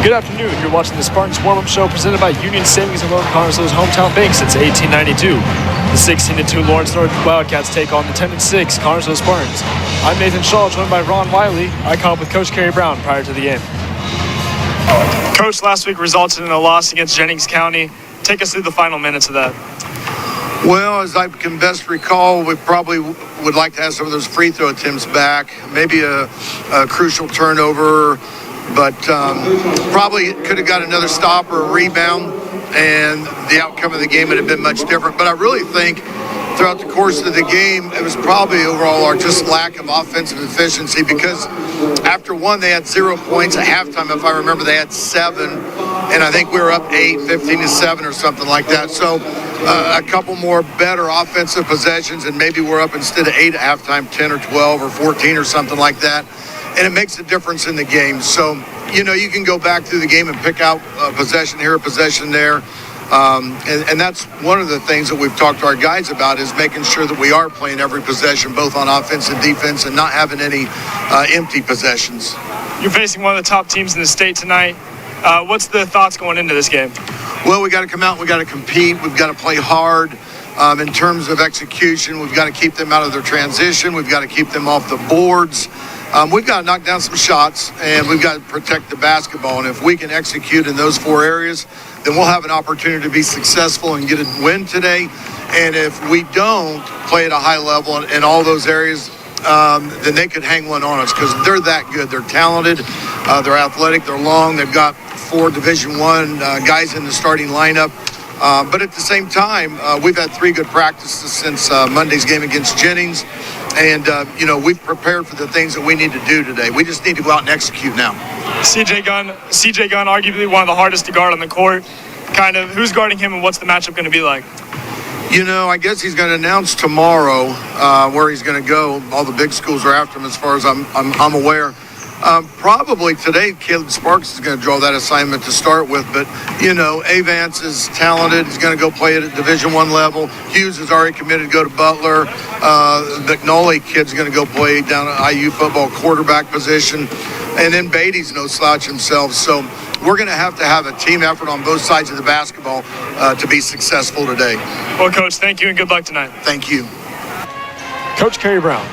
Good afternoon. You're watching the Spartans warm-up show presented by Union Savings and Loan, Connersville's hometown bank since 1892. The 16-2 Lawrence North Wildcats take on the 10-6 Connersville Spartans. I'm Nathan Shaw, joined by Ron Wiley. I caught up with Coach Kerry Brown prior to the game. Coach, last week resulted in a loss against Jennings County. Take us through the final minutes of that. Well, as I can best recall, we probably would like to have some of those free throw attempts back, maybe a crucial turnover, but probably could have got another stop or a rebound, and the outcome of the game would have been much different. But I really think throughout the course of the game, it was probably overall our just lack of offensive efficiency, because after one, they had 0 points. At halftime, if I remember, they had 7, and I think we were up 8, 15-7 or something like that. So a couple more better offensive possessions, and maybe we're up instead of 8 at halftime, 10 or 12 or 14 or something like that. And it makes a difference in the game. So, you know, you can go back through the game and pick out a possession here, a possession there. And that's one of the things that we've talked to our guys about, is making sure that we are playing every possession, both on offense and defense, and not having any empty possessions. You're facing one of the top teams in the state tonight. What's the thoughts going into this game? Well, we got to come out, we got to compete, we've got to play hard. In terms of execution, we've got to keep them out of their transition, we've got to keep them off the boards. We've got to knock down some shots, and we've got to protect the basketball. And if we can execute in those 4 areas, then we'll have an opportunity to be successful and get a win today. And if we don't play at a high level in all those areas, then they could hang one on us, because they're that good. They're talented, they're athletic, they're long. They've got 4 Division I guys in the starting lineup. But at the same time, we've had 3 good practices since Monday's game against Jennings. And, we've prepared for the things that we need to do today. We just need to go out and execute now. CJ Gunn, arguably one of the hardest to guard on the court. Kind of, who's guarding him, and what's the matchup going to be like? You know, I guess he's going to announce tomorrow where he's going to go. All the big schools are after him, as far as I'm aware. Probably today, Caleb Sparks is going to draw that assignment to start with. But, Avance is talented. He's going to go play at a Division I level. Hughes is already committed to go to Butler. McNully kid's going to go play down at IU football quarterback position. And then Beatty's no slouch himself. So we're going to have a team effort on both sides of the basketball to be successful today. Well, Coach, thank you and good luck tonight. Thank you. Coach Kerry Brown.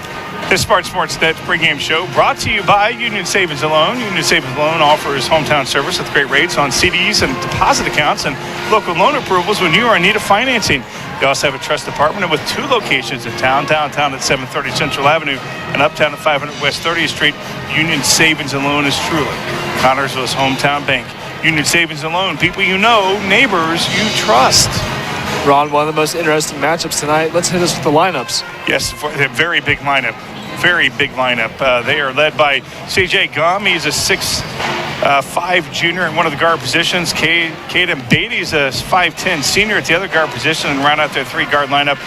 This Spartan Sports Net pregame show brought to you by Union Savings and Loan. Union Savings and Loan offers hometown service with great rates on CDs and deposit accounts and local loan approvals when you are in need of financing. They also have a trust department with 2 locations in town, downtown at 730 Central Avenue and uptown at 500 West 30th Street. Union Savings and Loan is truly Connersville's hometown bank. Union Savings and Loan, people you know, neighbors you trust. Ron, one of the most interesting matchups tonight. Let's hit us with the lineups. Yes, a very big lineup. Very big lineup. They are led by C.J. Gum. He's a 6'5" junior in one of the guard positions. Caden Beatty's a 5'10" senior at the other guard position. And round out their 3-guard lineup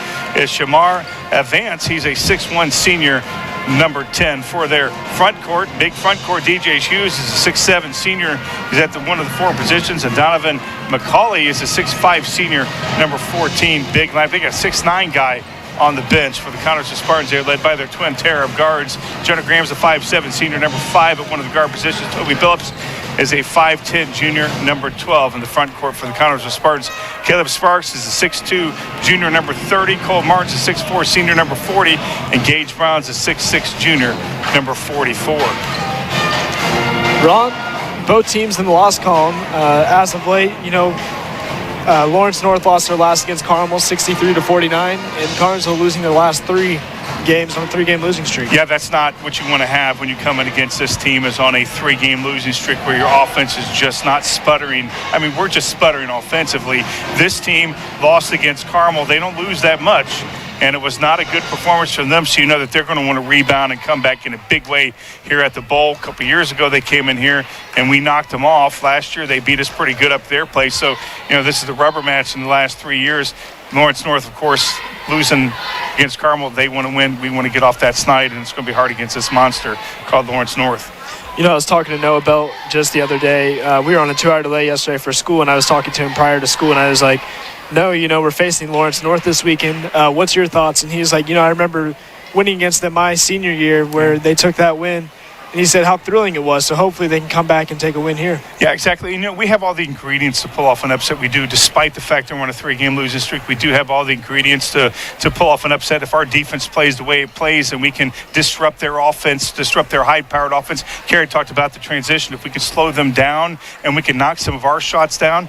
is Shamar Vance. He's a 6'1" senior, number 10. For their front court, big front court, DJ Hughes is a 6'7" senior. He's at one of the 4 positions. And Donovan McCauley is a 6'5" senior, number 14. Big line. They got a 6'9" guy on the bench for the Connersville Spartans. They're led by their twin pair of guards. Jonah Graham's a 5'7" senior, number 5 at one of the guard positions. Toby Phillips is a 5'10" junior, number 12 in the front court for the Connersville Spartans. Caleb Sparks is a 6'2" junior, number 30. Cole Martin's a 6'4" senior, number 40. And Gage Brown's a 6'6" junior, number 44. Ron, both teams in the loss column. As of late, Lawrence North lost their last against Carmel, 63-49, and Connersville losing their last 3 games on a 3-game losing streak. Yeah, that's not what you want to have when you come in against this team, is on a 3-game losing streak where your offense is just not sputtering. I mean, we're just sputtering offensively. This team lost against Carmel. They don't lose that much, and it was not a good performance from them, so you know that they're going to want to rebound and come back in a big way here at the Bowl. A couple years ago, they came in here, and we knocked them off. Last year, they beat us pretty good up their place. So, this is the rubber match in the last 3 years. Lawrence North, of course, losing against Carmel. They want to win. We want to get off that snide, and it's going to be hard against this monster called Lawrence North. I was talking to Noah Belt just the other day. We were on a 2-hour delay yesterday for school, and I was talking to him prior to school, and I was like, no, we're facing Lawrence North this weekend. What's your thoughts? And he was like, I remember winning against them my senior year where they took that win. And he said how thrilling it was. So hopefully they can come back and take a win here. Yeah, exactly. You know, we have all the ingredients to pull off an upset. We do, despite the fact that we're on a 3-game losing streak. We do have all the ingredients to pull off an upset. If our defense plays the way it plays and we can disrupt their offense, disrupt their high-powered offense. Kerry talked about the transition. If we can slow them down and we can knock some of our shots down,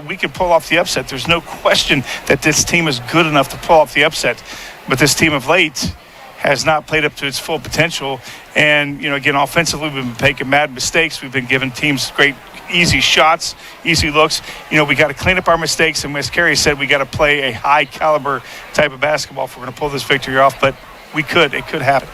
we can pull off the upset. There's no question that this team is good enough to pull off the upset. But this team of late has not played up to its full potential. And, you know, again, offensively, we've been making mad mistakes. We've been giving teams great, easy shots, easy looks. You know, we got to clean up our mistakes. And as Kerry said, we got to play a high-caliber type of basketball if we're going to pull this victory off. But it could happen.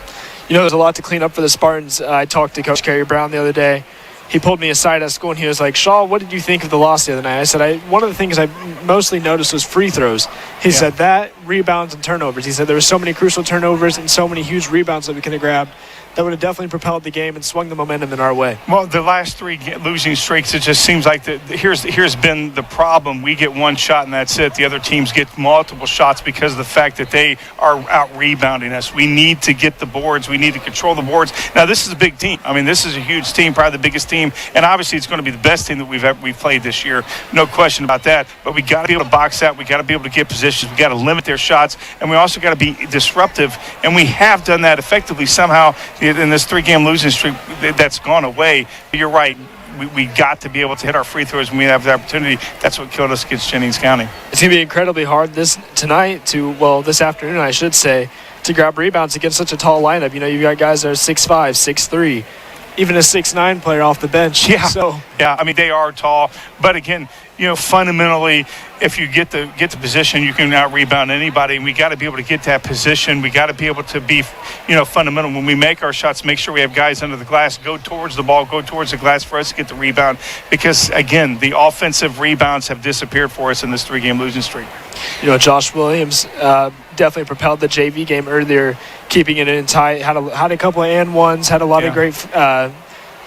You know, there's a lot to clean up for the Spartans. I talked to Coach Kerry Brown the other day. He pulled me aside at school, and he was like, Shaw, what did you think of the loss the other night? I said, one of the things I mostly noticed was free throws. He said that, rebounds, and turnovers. He said there were so many crucial turnovers and so many huge rebounds that we could have grabbed that would have definitely propelled the game and swung the momentum in our way. Well, the last 3 losing streaks, it just seems like here's been the problem. We get one shot and that's it. The other teams get multiple shots because of the fact that they are out-rebounding us. We need to get the boards. We need to control the boards. Now, this is a big team. I mean, this is a huge team, probably the biggest team, and obviously it's going to be the best team that we've played this year. No question about that. But we got to be able to box out. We got to be able to get positions. We got to limit their shots, and we also got to be disruptive, and we have done that effectively somehow. In this 3-game losing streak, that's gone away. But you're right. We got to be able to hit our free throws when we have the opportunity. That's what killed us against Jennings County. It's going to be incredibly hard this afternoon, I should say, to grab rebounds against such a tall lineup. You know, you've got guys that are 6'5", 6'3", even a 6'9" player off the bench. Yeah, I mean, they are tall. But again, you know, fundamentally, if you get the position, you can out-rebound anybody. And we got to be able to get that position. We got to be able to be, you know, fundamental. When we make our shots, make sure we have guys under the glass, go towards the ball, go towards the glass for us to get the rebound. Because, again, the offensive rebounds have disappeared for us in this 3-game losing streak. You know, Josh Williams definitely propelled the JV game earlier, keeping it in tight, had a couple of and ones, had a lot of great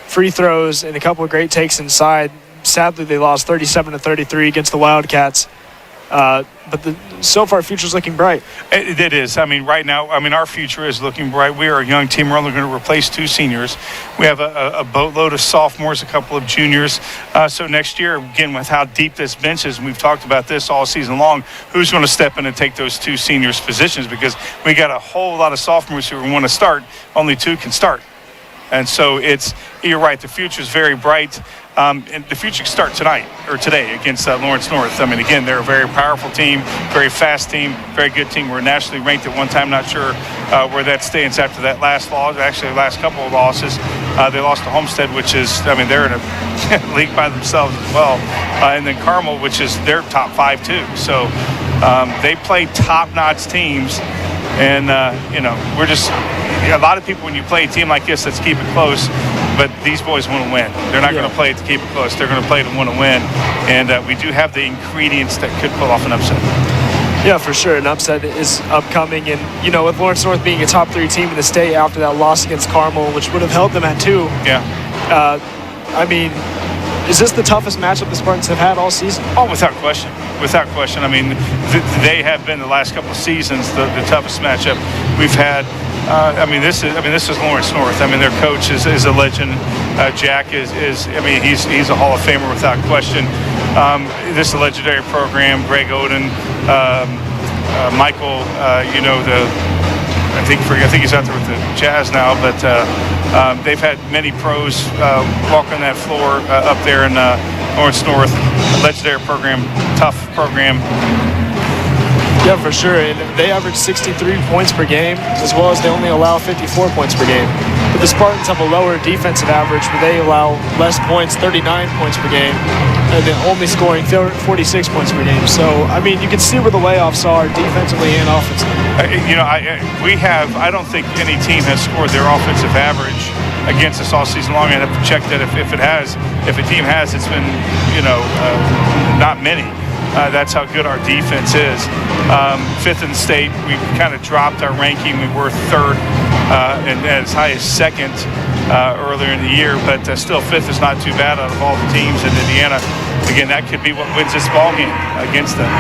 free throws and a couple of great takes inside. Sadly, they lost 37-33 against the Wildcats. But so far, future's looking bright. It is. I mean, right now, our future is looking bright. We are a young team. We're only going to replace 2 seniors. We have a boatload of sophomores, a couple of juniors. So next year, again, with how deep this bench is, and we've talked about this all season long, who's going to step in and take those 2 seniors' positions? Because we got a whole lot of sophomores who want to start. Only 2 can start. And so you're right, the future is very bright. And the future can start today against Lawrence North. I mean, again, they're a very powerful team, very fast team, very good team. We're nationally ranked at one time. Not sure where that stands after that last loss. Actually, the last couple of losses, they lost to Homestead, which is, they're in a league by themselves as well. And then Carmel, which is their top 5 too. So they play top-notch teams. And, we're just a lot of people, when you play a team like this, let's keep it close. But these boys want to win. They're not going to play it to keep it close. They're going to play to want to win. And we do have the ingredients that could pull off an upset. Yeah, for sure. An upset is upcoming. And, you know, with Lawrence North being a top 3 team in the state after that loss against Carmel, which would have held them at 2. Yeah. Is this the toughest matchup the Spartans have had all season? Oh, without question. Without question. They have been the last couple of seasons the toughest matchup we've had. This is Lawrence North. Their coach is a legend. Jack is he's a Hall of Famer without question. This is a legendary program. Greg Oden, Michael, I think he's out there with the Jazz now, but they've had many pros walk on that floor up there in Lawrence North. A legendary program, tough program. Yeah, for sure. And they average 63 points per game, as well as they only allow 54 points per game. But the Spartans have a lower defensive average, where they allow less points, 39 points per game, and then only scoring 46 points per game. So, you can see where the layoffs are defensively and offensively. I don't think any team has scored their offensive average against us all season long. I'd have to check that if a team has, it's been, not many. That's how good our defense is. 5th in the state. We kind of dropped our ranking. We were 3rd and as high as 2nd earlier in the year, but still 5th is not too bad out of all the teams in Indiana. again, that could be what wins this ball game against them.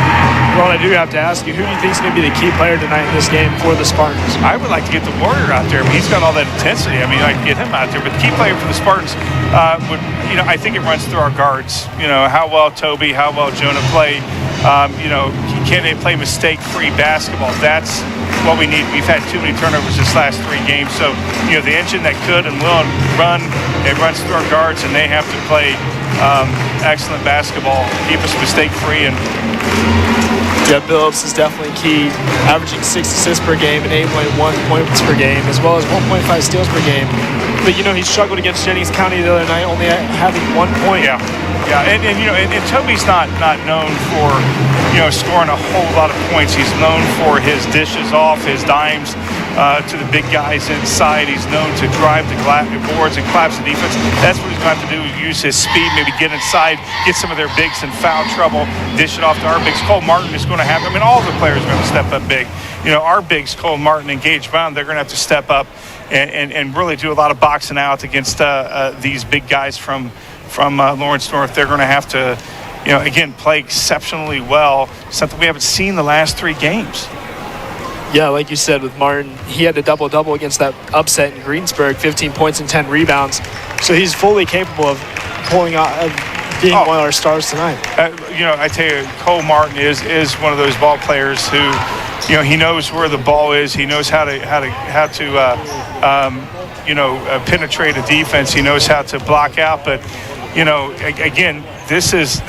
Ron, I do have to ask you, who do you think is going to be the key player tonight in this game for the Spartans? I would like to get the Warrior out there. I mean, he's got all that intensity. I mean, I can get him out there. But the key player for the Spartans would, I think it runs through our guards. How well Toby, how well Jonah play. Can they play mistake-free basketball? That's what we need. We've had too many turnovers this last 3 games. So, the engine that could and will run, it runs through our guards, and they have to play excellent basketball, keep us mistake-free. And yeah, Billups is definitely key, averaging 6 assists per game and 8.1 points per game, as well as 1.5 steals per game. But, he struggled against Jennings County the other night, only having 1 point. Yeah, and Toby's not known for, scoring a whole lot of points. He's known for his dishes off, his dimes to the big guys inside. He's known to drive the boards and collapse the defense. That's what he's going to have to do, use his speed, maybe get inside, get some of their bigs in foul trouble, dish it off to our bigs. Cole Martin is going to have, all the players are going to step up big. Our bigs, Cole Martin and Gage Brown, they're going to have to step up and really do a lot of boxing out against these big guys from Lawrence North. They're going to have to, again, play exceptionally well, something we haven't seen the last 3 games. Yeah, like you said with Martin, he had a double-double against that upset in Greensburg, 15 points and 10 rebounds. So he's fully capable of pulling out, being one of our stars tonight. I tell you, Cole Martin is one of those ball players who, he knows where the ball is. He knows how to penetrate a defense. He knows how to block out. But, again, this is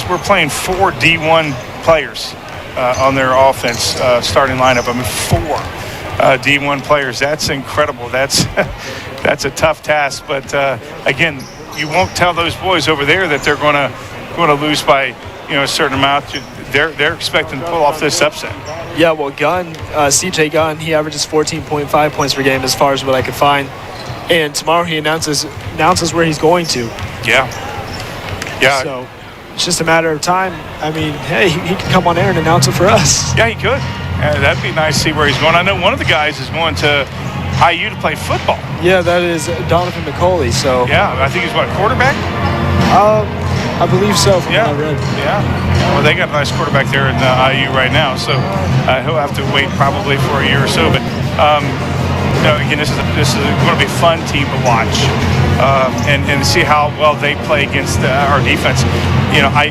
we're playing 4 D1 players on their offense starting lineup. 4 D1 players. That's incredible. That's a tough task. But again, you won't tell those boys over there that they're going to lose by a certain amount. They're expecting to pull off this upset. Yeah, well, CJ Gunn, he averages 14.5 points per game as far as what I could find. And tomorrow he announces where he's going to. Yeah. So it's just a matter of time. Hey, he can come on air and announce it for us. Yeah, he could. That'd be nice to see where he's going. I know one of the guys is going to IU to play football. Yeah, that is Donovan McCauley. So yeah, I think he's quarterback? I believe so from what I read. Yeah. Well, they got a nice quarterback there in IU right now, so he'll have to wait probably for a year or so. But again, this is going to be a fun team to watch and see how well they play against our defense. I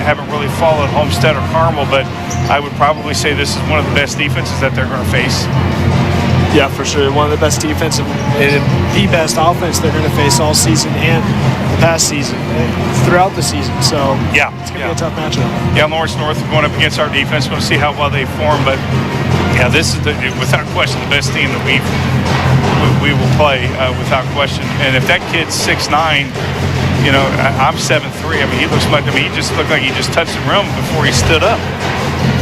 haven't really followed Homestead or Carmel, but I would probably say this is one of the best defenses that they're going to face. Yeah, for sure. One of the best defensive and the best offense they're going to face all season and the past season, throughout the season. So yeah, it's going to be a tough matchup. Yeah, Lawrence North going up against our defense. Going to see how well they form. But yeah, this is without question the best team that we will play without question. And if that kid's 6'9", I'm 7'3". He looks like he just looked like he just touched the rim before he stood up.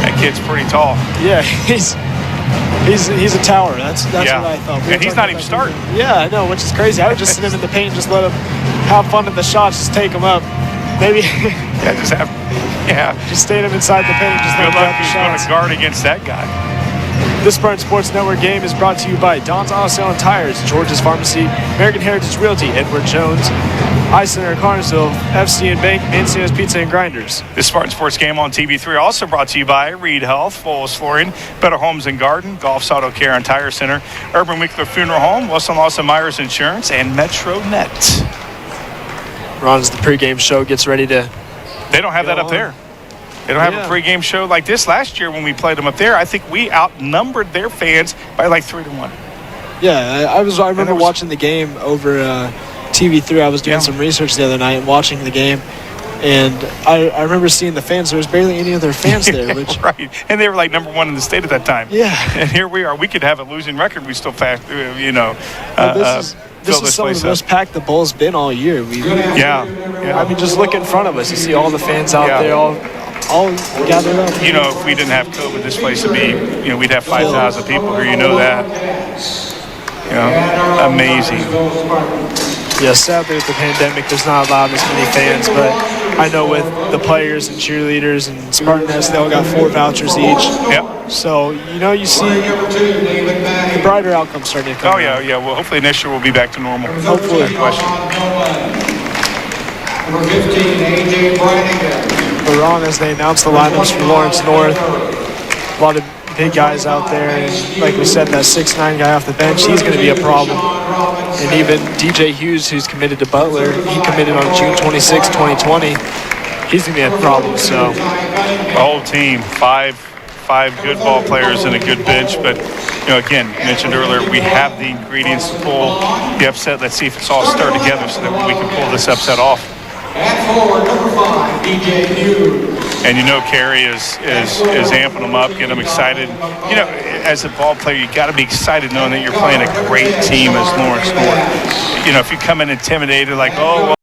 That kid's pretty tall. Yeah, he's a tower. That's what I thought. And he's not even starting. Yeah, I know, which is crazy. I would just sit him in the paint and just let him have fun at the shots, just take him up. Maybe. Just stay him inside the paint, just let him grab the shots. Going to guard against that guy. This Spartan Sports Network game is brought to you by Don's Auto Sale and Tires, George's Pharmacy, American Heritage Realty, Edward Jones, iCenter Carnesville, FCN Bank, Mancino's Pizza and Grinders. This Spartan Sports game on TV3 also brought to you by Reed Health, Foles Flooring, Better Homes and Garden, Golf's Auto Care and Tire Center, Urban Winkler Funeral Home, Wilson Lawson Myers Insurance, and MetroNet. Ron's the pregame show gets ready to. They don't have that up there. They don't have a pregame show like this. Last year when we played them up there, I think we outnumbered their fans by like 3-1. Yeah, I remember watching the game over TV3. I was doing some research the other night and watching the game, and I remember seeing the fans. There was barely any other fans there. Which right, and they were like number 1 in the state at that time. Yeah, and here we are. We could have a losing record. We still this is some of the most packed the bowl's been all year. Just look in front of us. You see all the fans out there, all gathered up. If we didn't have COVID, this place would be, we'd have 5,000 people here. That. Amazing. Yeah, sadly with the pandemic, there's not allowed as many fans, but I know with the players and cheerleaders and Spartaness, they all got 4 vouchers each. Yep. So, you see the brighter outcome starting to come. Oh, yeah. Well, hopefully next year we'll be back to normal. Hopefully. Number 15, A.J. Brannigan. We're on as they announce the lineups for Lawrence North. A lot of big guys out there. And like we said, that 6'9" guy off the bench, he's going to be a problem. And even DJ Hughes, who's committed to Butler, he committed on June 26, 2020. He's going to be a problem. So The whole team, five good ball players and a good bench. But, again, mentioned earlier, we have the ingredients to pull the upset. Let's see if it's all stirred together so that we can pull this upset off. At forward, number 5, DJ Hughes. And Carey is amping them up, getting them excited. As a ball player, you got to be excited knowing that you're playing a great team as Lawrence North. If you come in intimidated, like, oh,